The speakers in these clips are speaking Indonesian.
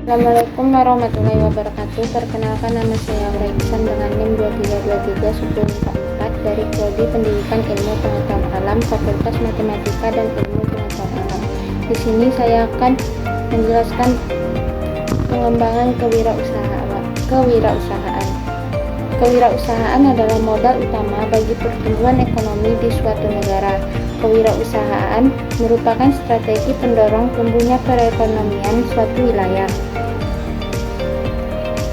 Assalamualaikum warahmatullahi wabarakatuh. Perkenalkan, nama saya Aura Ihsan dengan NIM 23231044 dari Prodi Pendidikan Ilmu Pengetahuan Alam, Fakultas Matematika dan Ilmu Pengetahuan Alam. Di sini saya akan menjelaskan pengembangan kewirausahaan. Kewirausahaan adalah modal utama bagi pertumbuhan ekonomi di suatu negara. Kewirausahaan merupakan strategi pendorong tumbuhnya perekonomian suatu wilayah,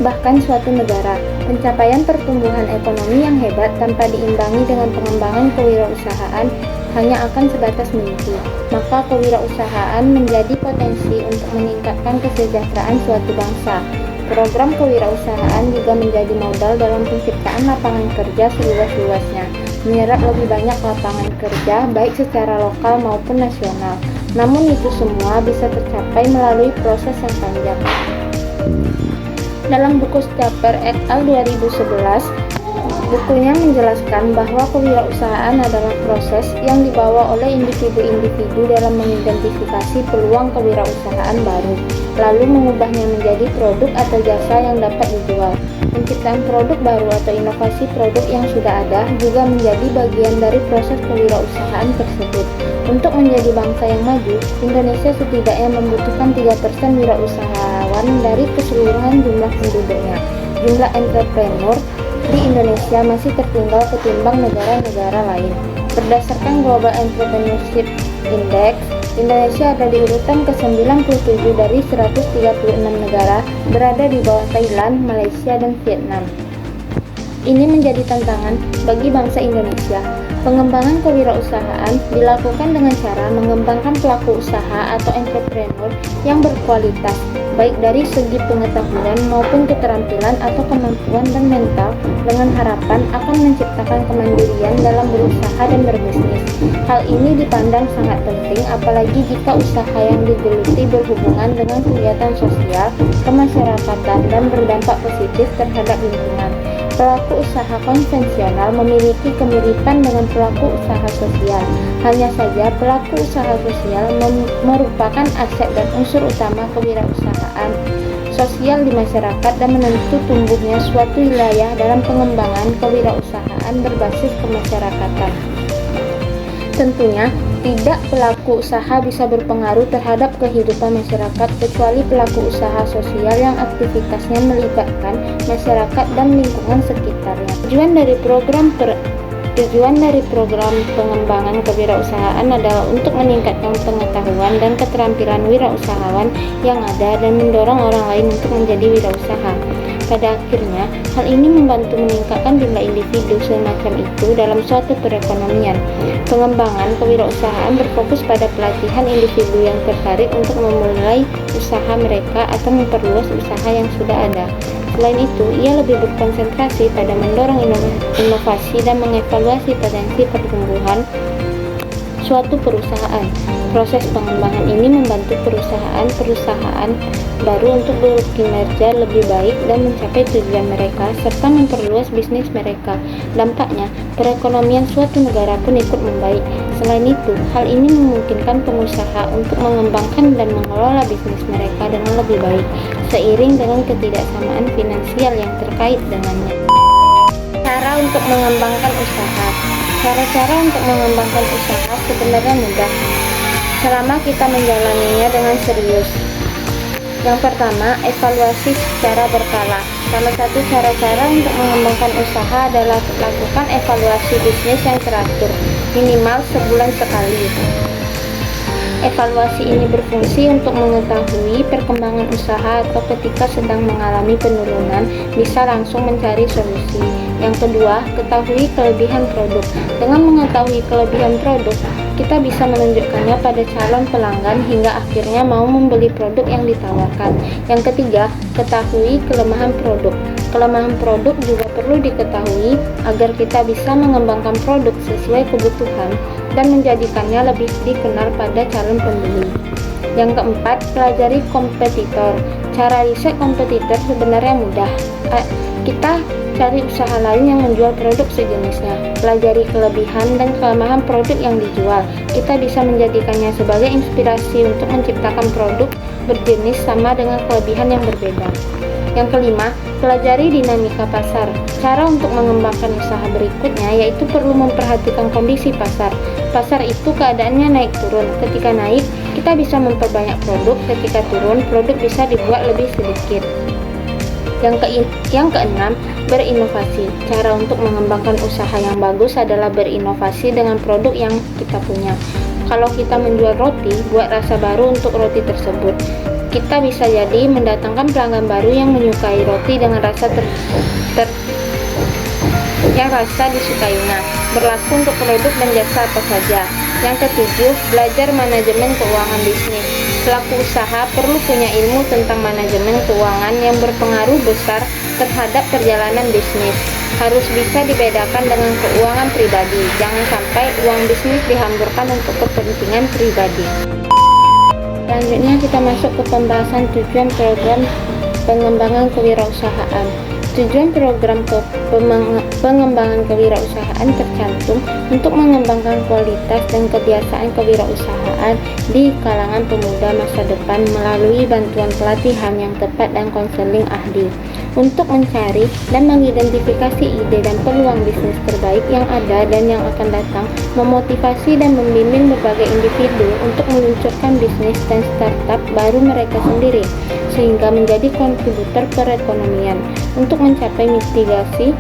bahkan suatu negara. Pencapaian pertumbuhan ekonomi yang hebat tanpa diimbangi dengan pengembangan kewirausahaan hanya akan sebatas mimpi. Maka kewirausahaan menjadi potensi untuk meningkatkan kesejahteraan suatu bangsa. Program kewirausahaan juga menjadi modal dalam penciptaan lapangan kerja seluas-luasnya, menyerap lebih banyak lapangan kerja baik secara lokal maupun nasional. Namun itu semua bisa tercapai melalui proses yang panjang. Dalam buku Staper et al. 2011, bukunya menjelaskan bahwa kewirausahaan adalah proses yang dibawa oleh individu-individu dalam mengidentifikasi peluang kewirausahaan baru, lalu mengubahnya menjadi produk atau jasa yang dapat dijual. Penciptaan produk baru atau inovasi produk yang sudah ada juga menjadi bagian dari proses kewirausahaan tersebut. Untuk menjadi bangsa yang maju, Indonesia setidaknya membutuhkan 3% wirausahawan dari keseluruhan jumlah penduduknya. Jumlah entrepreneur di Indonesia masih tertinggal ketimbang negara-negara lain. Berdasarkan Global Entrepreneurship Index, Indonesia ada di urutan ke-97 dari 136 negara, berada di bawah Thailand, Malaysia, dan Vietnam. Ini menjadi tantangan bagi bangsa Indonesia. Pengembangan kewirausahaan dilakukan dengan cara mengembangkan pelaku usaha atau entrepreneur yang berkualitas, baik dari segi pengetahuan maupun keterampilan atau kemampuan dan mental, dengan harapan akan menciptakan kemandirian dalam berusaha dan berbisnis. Hal ini dipandang sangat penting, apalagi jika usaha yang digeluti berhubungan dengan kegiatan sosial, kemasyarakatan, dan berdampak positif terhadap lingkungan. Pelaku usaha konvensional memiliki kemiripan dengan pelaku usaha sosial. Hanya saja pelaku usaha sosial merupakan aset dan unsur utama kewirausahaan sosial di masyarakat dan menentu tumbuhnya suatu wilayah dalam pengembangan kewirausahaan berbasis kemasyarakatan. Tentunya, tidak pelaku usaha bisa berpengaruh terhadap kehidupan masyarakat kecuali pelaku usaha sosial yang aktivitasnya melibatkan masyarakat dan lingkungan sekitarnya. Tujuan dari program pengembangan kewirausahaan adalah untuk meningkatkan pengetahuan dan keterampilan wirausahawan yang ada dan mendorong orang lain untuk menjadi wirausaha. Pada akhirnya, hal ini membantu meningkatkan jumlah individu semacam itu dalam suatu perekonomian. Pengembangan kewirausahaan berfokus pada pelatihan individu yang tertarik untuk memulai usaha mereka atau memperluas usaha yang sudah ada. Selain itu, ia lebih berkonsentrasi pada mendorong inovasi dan mengevaluasi potensi pertumbuhan suatu perusahaan. Proses pengembangan ini membantu perusahaan baru untuk berkinerja lebih baik dan mencapai tujuan mereka serta memperluas bisnis mereka. Dampaknya, perekonomian suatu negara pun ikut membaik. Selain itu, hal ini memungkinkan pengusaha untuk mengembangkan dan mengelola bisnis mereka dengan lebih baik, seiring dengan ketidaksamaan finansial yang terkait dengannya. Cara untuk mengembangkan usaha. Cara-cara untuk mengembangkan usaha sebenarnya mudah, selama kita menjalaninya dengan serius. Yang pertama, evaluasi secara berkala. Salah satu cara-cara untuk mengembangkan usaha adalah lakukan evaluasi bisnis yang teratur, minimal sebulan sekali. Evaluasi ini berfungsi untuk mengetahui perkembangan usaha atau ketika sedang mengalami penurunan, bisa langsung mencari solusi. Yang kedua, ketahui kelebihan produk. Dengan mengetahui kelebihan produk, kita bisa menunjukkannya pada calon pelanggan hingga akhirnya mau membeli produk yang ditawarkan. Yang ketiga, ketahui kelemahan produk. Kelemahan produk juga perlu diketahui agar kita bisa mengembangkan produk sesuai kebutuhan dan menjadikannya lebih dikenal pada calon pembeli. Yang keempat, pelajari kompetitor. Cara riset kompetitor sebenarnya mudah. Kita cari usaha lain yang menjual produk sejenisnya. Pelajari kelebihan dan kelemahan produk yang dijual. Kita bisa menjadikannya sebagai inspirasi untuk menciptakan produk berjenis sama dengan kelebihan yang berbeda. Yang kelima, pelajari dinamika pasar. Cara untuk mengembangkan usaha berikutnya yaitu perlu memperhatikan kondisi pasar. Pasar itu keadaannya naik turun. Ketika naik, kita bisa memperbanyak produk. Ketika turun, produk bisa dibuat lebih sedikit. Yang keenam, berinovasi. Cara untuk mengembangkan usaha yang bagus adalah berinovasi dengan produk yang kita punya. Kalau kita menjual roti, buat rasa baru untuk roti tersebut. Kita bisa jadi mendatangkan pelanggan baru yang menyukai roti dengan rasa yang rasa disukainya. Berlaku untuk produk dan jasa apa saja. Yang ketujuh, belajar manajemen keuangan bisnis. Pelaku usaha perlu punya ilmu tentang manajemen keuangan yang berpengaruh besar terhadap perjalanan bisnis. Harus bisa dibedakan dengan keuangan pribadi. Jangan sampai uang bisnis dihamburkan untuk kepentingan pribadi. Selanjutnya kita masuk ke pembahasan tujuan program pengembangan kewirausahaan. Tujuan program pengembangan kewirausahaan tercantum untuk mengembangkan kualitas dan kebiasaan kewirausahaan di kalangan pemuda masa depan melalui bantuan pelatihan yang tepat dan konseling ahli untuk mencari dan mengidentifikasi ide dan peluang bisnis terbaik yang ada dan yang akan datang, memotivasi dan membimbing berbagai individu untuk meluncurkan bisnis dan startup baru mereka sendiri sehingga menjadi kontributor perekonomian untuk mencapai mitigasi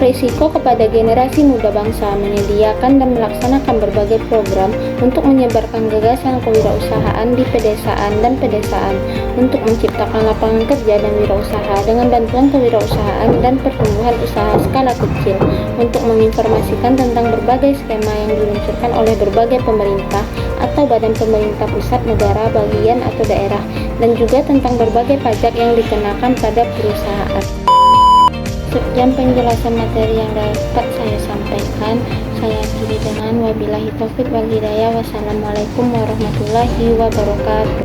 risiko kepada generasi muda bangsa, menyediakan dan melaksanakan berbagai program untuk menyebarkan gagasan kewirausahaan di pedesaan dan pedesaan, untuk menciptakan lapangan kerja dan wirausaha dengan bantuan kewirausahaan dan pertumbuhan usaha skala kecil, untuk menginformasikan tentang berbagai skema yang diluncurkan oleh berbagai pemerintah atau badan pemerintah pusat, negara, bagian atau daerah, dan juga tentang berbagai pajak yang dikenakan pada perusahaan. Sekian penjelasan materi yang dapat saya sampaikan. Saya akhiri dengan wabillahi taufik wal hidayah. Wassalamualaikum warahmatullahi wabarakatuh.